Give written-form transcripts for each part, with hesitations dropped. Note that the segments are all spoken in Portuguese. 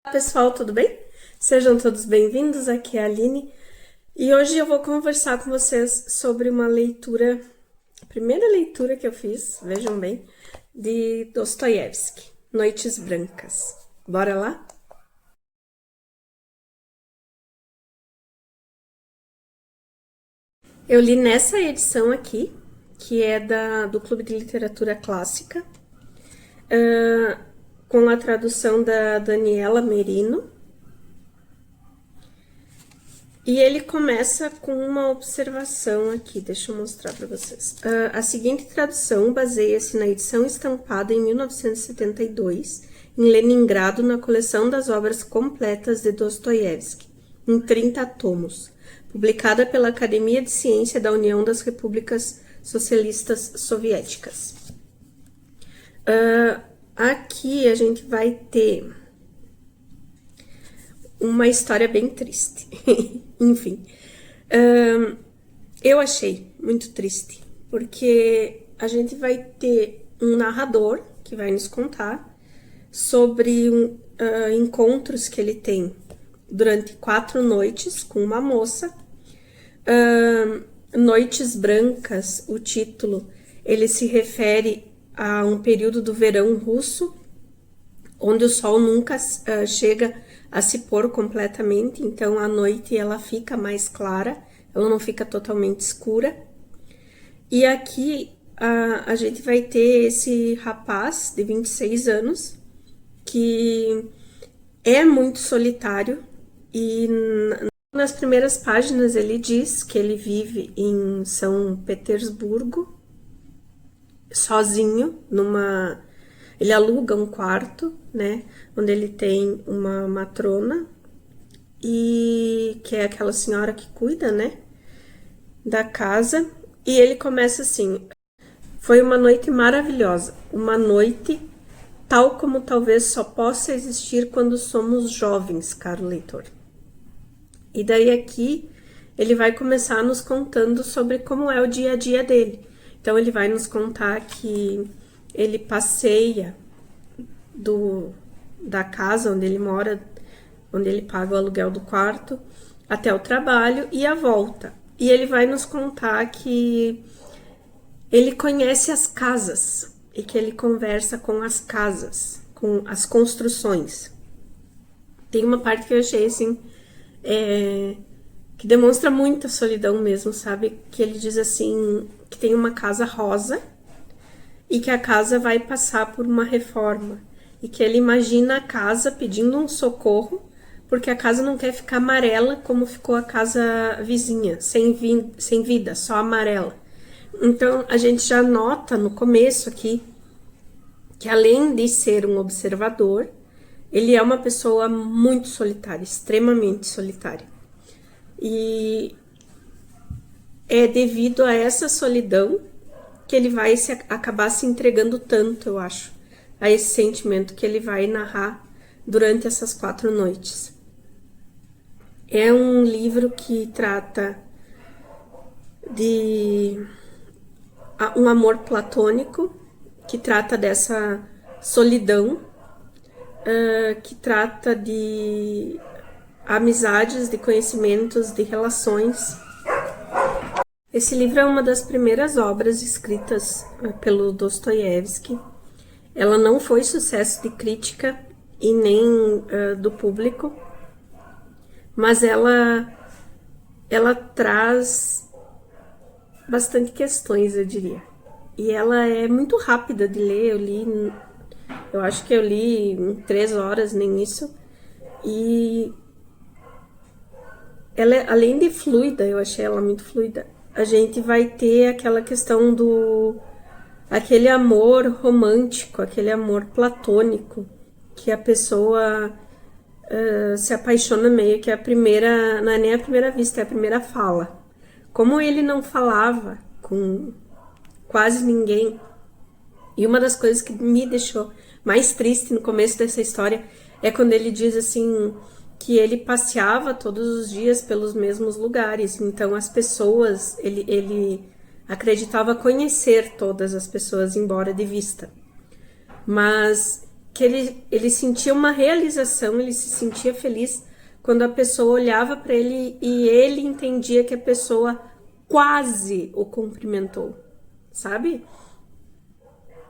Olá pessoal, tudo bem? Sejam todos bem-vindos, aqui é a Aline e hoje eu vou conversar com vocês sobre uma leitura, a primeira leitura que eu fiz, vejam bem, de Dostoiévski, Noites Brancas. Bora lá? Eu li nessa edição aqui, que é do Clube de Literatura Clássica, com a tradução da Daniela Merino. E ele começa com uma observação aqui, deixa eu mostrar para vocês. A seguinte tradução baseia-se na edição estampada em 1972, em Leningrado, na coleção das obras completas de Dostoiévski, em 30 tomos, publicada pela Academia de Ciência da União das Repúblicas Socialistas Soviéticas. Aqui a gente vai ter uma história bem triste. Enfim, eu achei muito triste, porque a gente vai ter um narrador que vai nos contar sobre encontros que ele tem durante 4 noites com uma moça. Noites Brancas, o título, ele se refere a um período do verão russo, onde o sol nunca chega a se pôr completamente, então a noite ela fica mais clara, ela não fica totalmente escura. E aqui a gente vai ter esse rapaz de 26 anos, que é muito solitário, e nas primeiras páginas ele diz que ele vive em São Petersburgo, sozinho, ele aluga um quarto, né, onde ele tem uma matrona, e que é aquela senhora que cuida, né, da casa. E ele começa assim: foi uma noite maravilhosa, uma noite tal como talvez só possa existir quando somos jovens, caro leitor. E daí aqui ele vai começar nos contando sobre como é o dia a dia dele. Então ele vai nos contar que ele passeia da casa onde ele mora, onde ele paga o aluguel do quarto, até o trabalho e a volta. E ele vai nos contar que ele conhece as casas e que ele conversa com as casas, com as construções. Tem uma parte que eu achei assim, que demonstra muita solidão mesmo, sabe? Que ele diz assim, que tem uma casa rosa e que a casa vai passar por uma reforma, e que ele imagina a casa pedindo um socorro, porque a casa não quer ficar amarela como ficou a casa vizinha, sem vida, só amarela. Então a gente já nota no começo aqui que, além de ser um observador, ele é uma pessoa muito solitária, extremamente solitária. E é devido a essa solidão que ele vai acabar se entregando tanto, eu acho, a esse sentimento que ele vai narrar durante essas 4 noites. É um livro que trata de um amor platônico, que trata dessa solidão, que trata de amizades, de conhecimentos, de relações. Esse livro é uma das primeiras obras escritas pelo Dostoiévski. Ela não foi sucesso de crítica e nem do público, mas ela traz bastante questões, eu diria. E ela é muito rápida de ler, eu acho que eu li em 3 horas, nem isso. E ela, além de fluida, eu achei ela muito fluida, a gente vai ter aquela questão aquele amor romântico, aquele amor platônico, que a pessoa se apaixona meio que a primeira, não é nem a primeira vista, é a primeira fala. Como ele não falava com quase ninguém, e uma das coisas que me deixou mais triste no começo dessa história é quando ele diz assim, que ele passeava todos os dias pelos mesmos lugares, então as pessoas, ele acreditava conhecer todas as pessoas, embora de vista. Mas que ele sentia uma realização, ele se sentia feliz quando a pessoa olhava para ele e ele entendia que a pessoa quase o cumprimentou, sabe?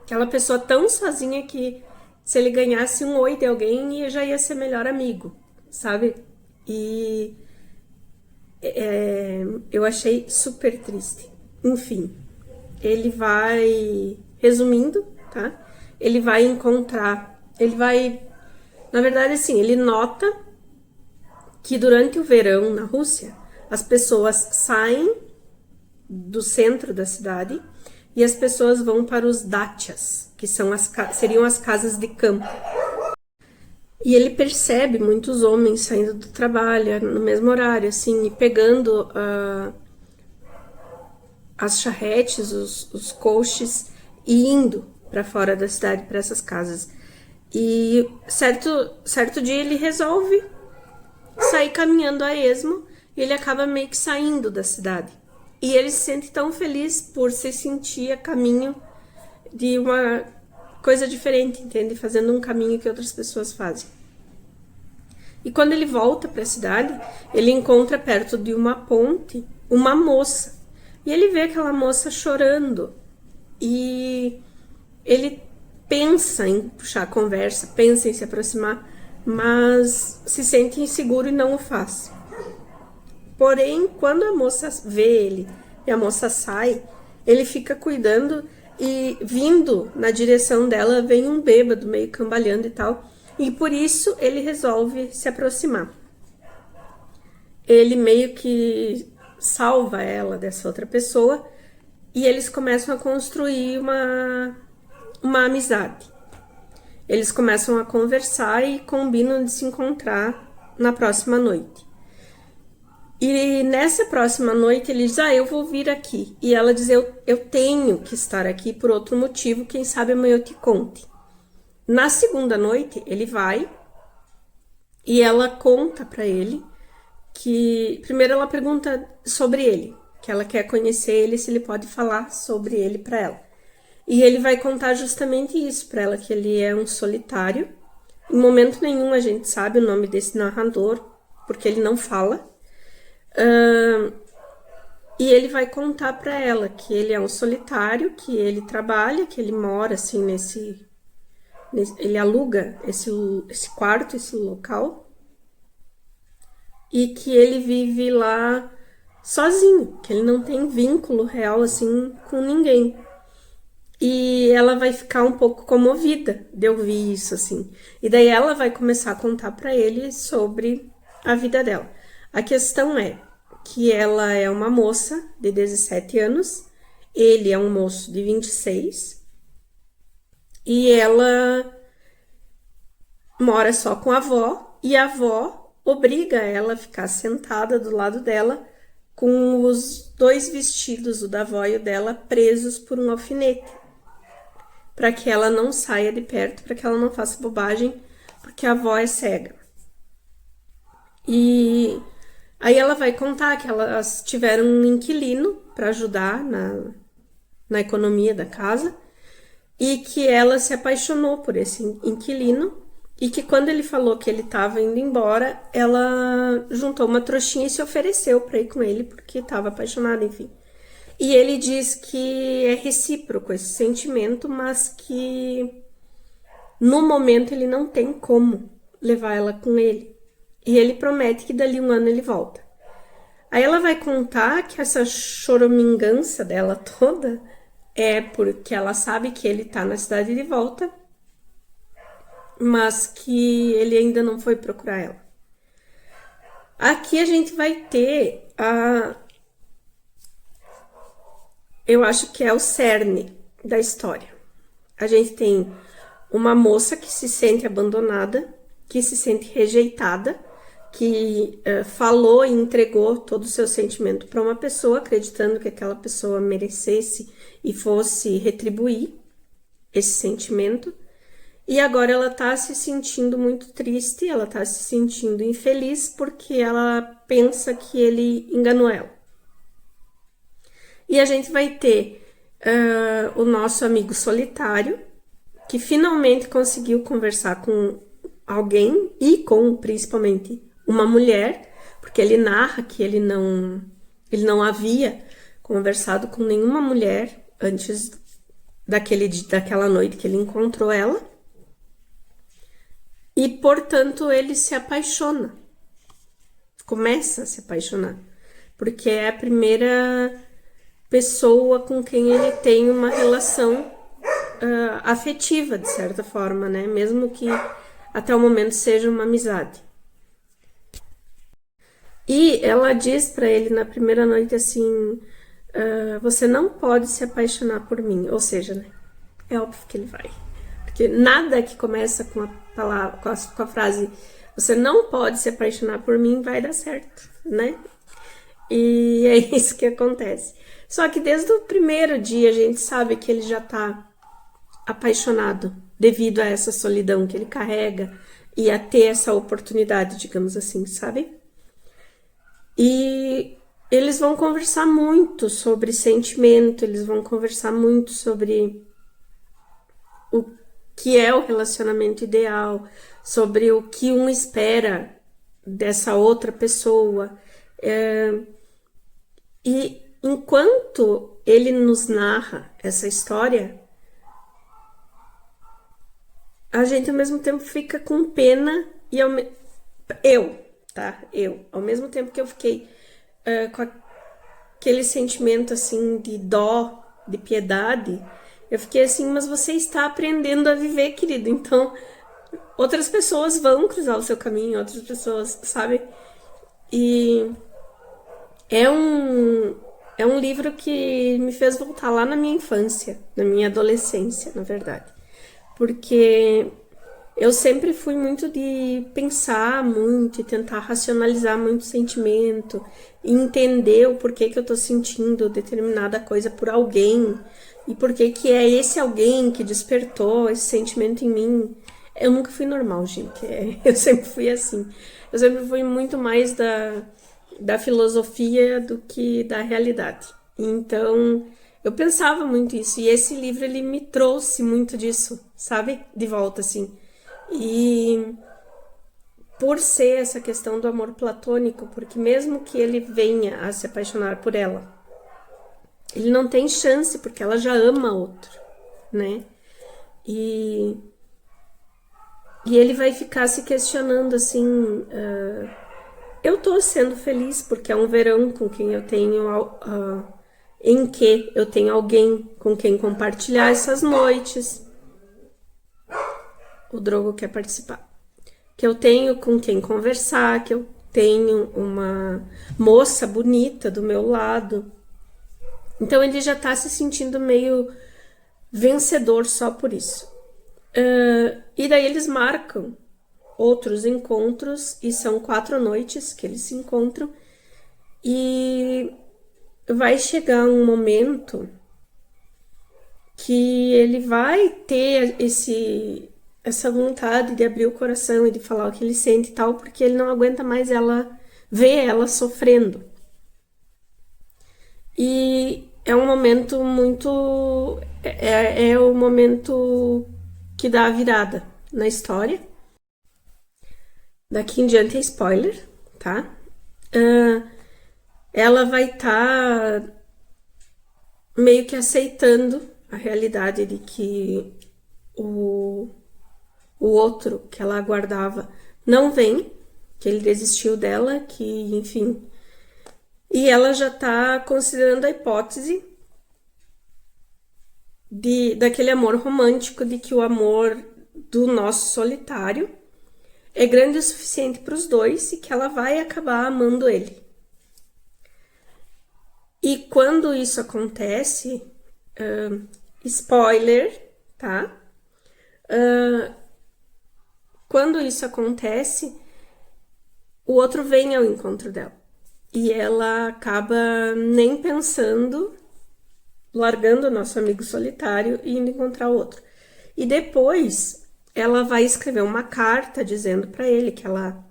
Aquela pessoa tão sozinha que se ele ganhasse um oi de alguém, já ia ser melhor amigo, sabe? E eu achei super triste. Enfim, ele vai, resumindo, tá? Ele vai encontrar, na verdade, assim, ele nota que durante o verão na Rússia, as pessoas saem do centro da cidade e as pessoas vão para os dachas, que seriam as casas de campo. E ele percebe muitos homens saindo do trabalho no mesmo horário, assim, e pegando as charretes, os coches, e indo para fora da cidade, para essas casas. E certo dia ele resolve sair caminhando a esmo e ele acaba meio que saindo da cidade. E ele se sente tão feliz por se sentir a caminho de uma coisa diferente, entende? Fazendo um caminho que outras pessoas fazem. E quando ele volta para a cidade, ele encontra perto de uma ponte uma moça. E ele vê aquela moça chorando. E ele pensa em puxar a conversa, pensa em se aproximar, mas se sente inseguro e não o faz. Porém, quando a moça vê ele e a moça sai, ele fica cuidando e vindo na direção dela vem um bêbado meio cambaleando e tal. E por isso ele resolve se aproximar. Ele meio que salva ela dessa outra pessoa e eles começam a construir uma amizade. Eles começam a conversar e combinam de se encontrar na próxima noite. E nessa próxima noite ele diz, eu vou vir aqui. E ela diz, eu tenho que estar aqui por outro motivo, quem sabe amanhã eu te conte. Na segunda noite ele vai e ela conta para ele que... Primeiro ela pergunta sobre ele, que ela quer conhecer ele, se ele pode falar sobre ele para ela. E ele vai contar justamente isso para ela, que ele é um solitário. Em momento nenhum a gente sabe o nome desse narrador, porque ele não fala. E ele vai contar para ela que ele é um solitário, que ele trabalha, que ele mora assim ele aluga esse quarto, esse local, e que ele vive lá sozinho, que ele não tem vínculo real assim com ninguém. E ela vai ficar um pouco comovida de ouvir isso assim. E daí ela vai começar a contar para ele sobre a vida dela. A questão é que ela é uma moça de 17 anos, ele é um moço de 26, e ela mora só com a avó, e a avó obriga ela a ficar sentada do lado dela com os dois vestidos, o da avó e o dela, presos por um alfinete, para que ela não saia de perto, para que ela não faça bobagem, porque a avó é cega. E aí ela vai contar que elas tiveram um inquilino para ajudar na economia da casa e que ela se apaixonou por esse inquilino e que quando ele falou que ele estava indo embora, ela juntou uma trouxinha e se ofereceu para ir com ele porque estava apaixonada, enfim. E ele diz que é recíproco esse sentimento, mas que no momento ele não tem como levar ela com ele. E ele promete que dali um ano ele volta. Aí ela vai contar que essa choromingança dela toda é porque ela sabe que ele tá na cidade de volta, mas que ele ainda não foi procurar ela. Aqui a gente vai ter eu acho que é o cerne da história. A gente tem uma moça que se sente abandonada, que se sente rejeitada, que falou e entregou todo o seu sentimento para uma pessoa, acreditando que aquela pessoa merecesse e fosse retribuir esse sentimento. E agora ela tá se sentindo muito triste, ela tá se sentindo infeliz porque ela pensa que ele enganou ela. E a gente vai ter o nosso amigo solitário, que finalmente conseguiu conversar com alguém e com principalmente uma mulher, porque ele narra que ele não havia conversado com nenhuma mulher antes daquela noite que ele encontrou ela. E, portanto, ele se apaixona. Começa a se apaixonar. Porque é a primeira pessoa com quem ele tem uma relação afetiva, de certa forma, né? Mesmo que até o momento seja uma amizade. E ela diz para ele na primeira noite assim: você não pode se apaixonar por mim. Ou seja, né? É óbvio que ele vai. Porque nada que começa com a palavra, com a frase você não pode se apaixonar por mim vai dar certo, né? E é isso que acontece. Só que desde o primeiro dia a gente sabe que ele já tá apaixonado devido a essa solidão que ele carrega e a ter essa oportunidade, digamos assim, sabe? E eles vão conversar muito sobre sentimento, eles vão conversar muito sobre o que é o relacionamento ideal, sobre o que um espera dessa outra pessoa. E enquanto ele nos narra essa história, a gente ao mesmo tempo fica com pena e ao mesmo tempo que eu fiquei com aquele sentimento assim de dó, de piedade, eu fiquei assim, mas você está aprendendo a viver, querido, então outras pessoas vão cruzar o seu caminho, outras pessoas, sabe? E é um livro que me fez voltar lá na minha infância, na minha adolescência, na verdade. Porque eu sempre fui muito de pensar muito e tentar racionalizar muito sentimento, e entender o porquê que eu tô sentindo determinada coisa por alguém e porquê que é esse alguém que despertou esse sentimento em mim. Eu nunca fui normal, gente. Eu sempre fui assim. Eu sempre fui muito mais da filosofia do que da realidade. Então, eu pensava muito isso. E esse livro, ele me trouxe muito disso, sabe? De volta, assim. E por ser essa questão do amor platônico, porque mesmo que ele venha a se apaixonar por ela, ele não tem chance, porque ela já ama outro, né? E ele vai ficar se questionando assim: eu tô sendo feliz porque é um verão com quem eu tenho, em que eu tenho alguém com quem compartilhar essas noites. O Drogo quer participar. Que eu tenho com quem conversar, que eu tenho uma moça bonita do meu lado. Então ele já tá se sentindo meio vencedor só por isso. E daí eles marcam outros encontros, e são 4 noites que eles se encontram, e vai chegar um momento que ele vai ter essa vontade de abrir o coração e de falar o que ele sente e tal, porque ele não aguenta mais ver ela sofrendo. E é um momento muito... é o momento que dá a virada na história. Daqui em diante é spoiler, tá? Ela vai estar meio que aceitando a realidade de que o outro que ela aguardava não vem, que ele desistiu dela, que enfim. E ela já tá considerando a hipótese daquele amor romântico, de que o amor do nosso solitário é grande o suficiente para os dois e que ela vai acabar amando ele. E quando isso acontece, spoiler, tá? Quando isso acontece, o outro vem ao encontro dela. E ela acaba nem pensando, largando o nosso amigo solitário e indo encontrar o outro. E depois ela vai escrever uma carta dizendo para ele que ela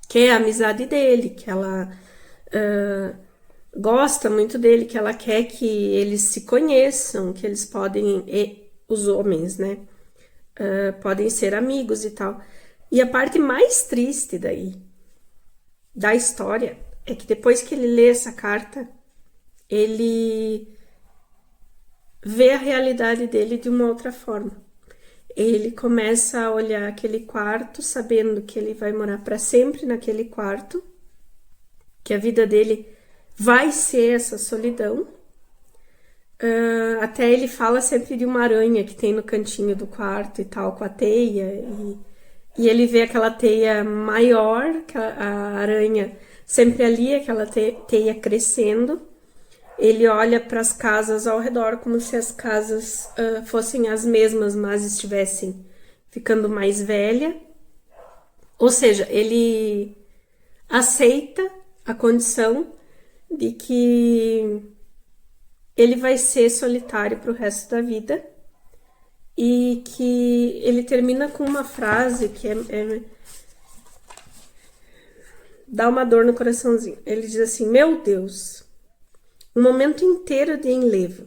quer a amizade dele, que ela gosta muito dele, que ela quer que eles se conheçam, que eles podem os homens, né? Podem ser amigos e tal. E a parte mais triste daí, da história, é que depois que ele lê essa carta, ele vê a realidade dele de uma outra forma. Ele começa a olhar aquele quarto, sabendo que ele vai morar para sempre naquele quarto, que a vida dele vai ser essa solidão. Até ele fala sempre de uma aranha que tem no cantinho do quarto e tal, com a teia, e ele vê aquela teia maior, que a aranha sempre ali, aquela teia crescendo. Ele olha para as casas ao redor como se as casas fossem as mesmas, mas estivessem ficando mais velha. Ou seja, ele aceita a condição de que ele vai ser solitário para o resto da vida, e que ele termina com uma frase que dá uma dor no coraçãozinho. Ele diz assim: meu Deus, um momento inteiro de enlevo,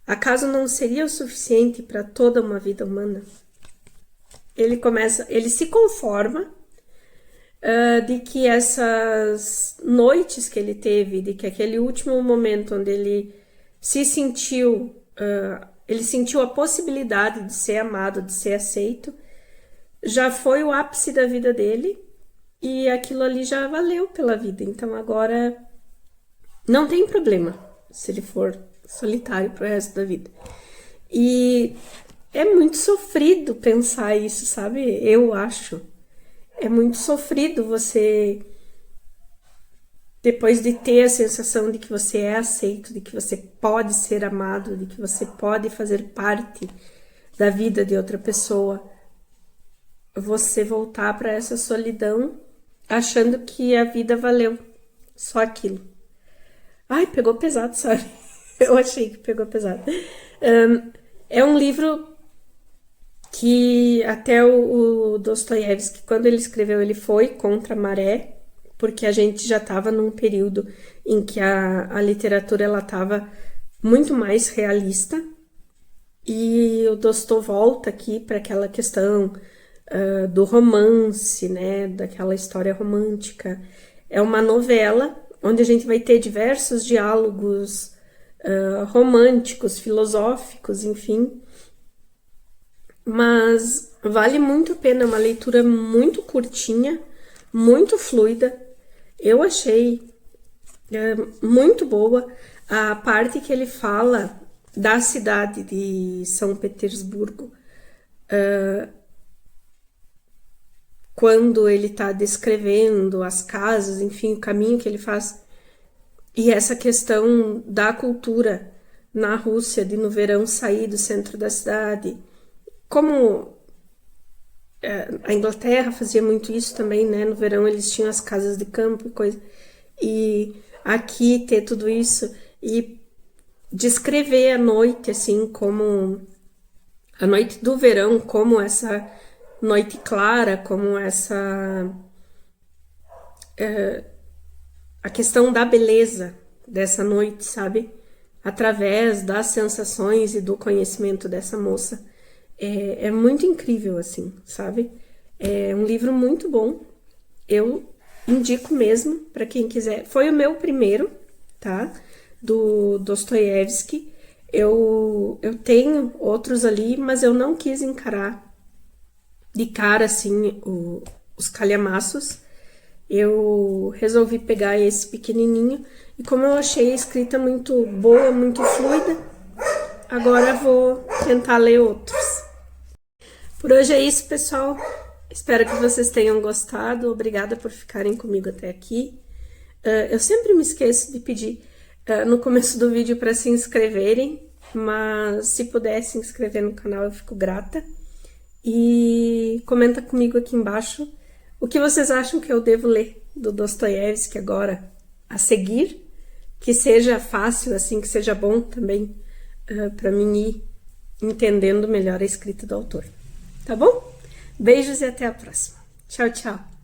acaso não seria o suficiente para toda uma vida humana? Ele se conforma de que essas noites que ele teve, de que aquele último momento onde ele se sentiu, ele sentiu a possibilidade de ser amado, de ser aceito, já foi o ápice da vida dele, e aquilo ali já valeu pela vida. Então agora não tem problema se ele for solitário pro resto da vida. E é muito sofrido pensar isso, sabe? Eu acho. É muito sofrido você, depois de ter a sensação de que você é aceito, de que você pode ser amado, de que você pode fazer parte da vida de outra pessoa, você voltar para essa solidão achando que a vida valeu só aquilo. Ai, pegou pesado, sabe? Eu achei que pegou pesado. É um livro que até o Dostoiévski, quando ele escreveu, ele foi contra a maré, porque a gente já estava num período em que a literatura ela estava muito mais realista, e o Dostoi volta aqui para aquela questão do romance, né, daquela história romântica. É uma novela onde a gente vai ter diversos diálogos românticos, filosóficos, enfim. Mas vale muito a pena, é uma leitura muito curtinha, muito fluida. Eu achei muito boa a parte que ele fala da cidade de São Petersburgo, quando ele está descrevendo as casas, enfim, o caminho que ele faz, e essa questão da cultura na Rússia, de no verão sair do centro da cidade. Como a Inglaterra fazia muito isso também, né? No verão eles tinham as casas de campo e coisa. E aqui ter tudo isso e descrever a noite, assim, como a noite do verão, como essa noite clara, como essa a questão da beleza dessa noite, sabe? Através das sensações e do conhecimento dessa moça. É muito incrível, assim, sabe? É um livro muito bom. Eu indico mesmo para quem quiser. Foi o meu primeiro, tá? Do Dostoiévski. Eu tenho outros ali, mas eu não quis encarar de cara, assim, os calhamaços. Eu resolvi pegar esse pequenininho. E como eu achei a escrita muito boa, muito fluida, agora vou tentar ler outros. Por hoje é isso, pessoal. Espero que vocês tenham gostado. Obrigada por ficarem comigo até aqui. Eu sempre me esqueço de pedir no começo do vídeo para se inscreverem, mas se puder se inscrever no canal eu fico grata. E comenta comigo aqui embaixo o que vocês acham que eu devo ler do Dostoiévski agora a seguir, que seja fácil, assim, que seja bom também para mim ir entendendo melhor a escrita do autor. Tá bom? Beijos e até a próxima. Tchau, tchau.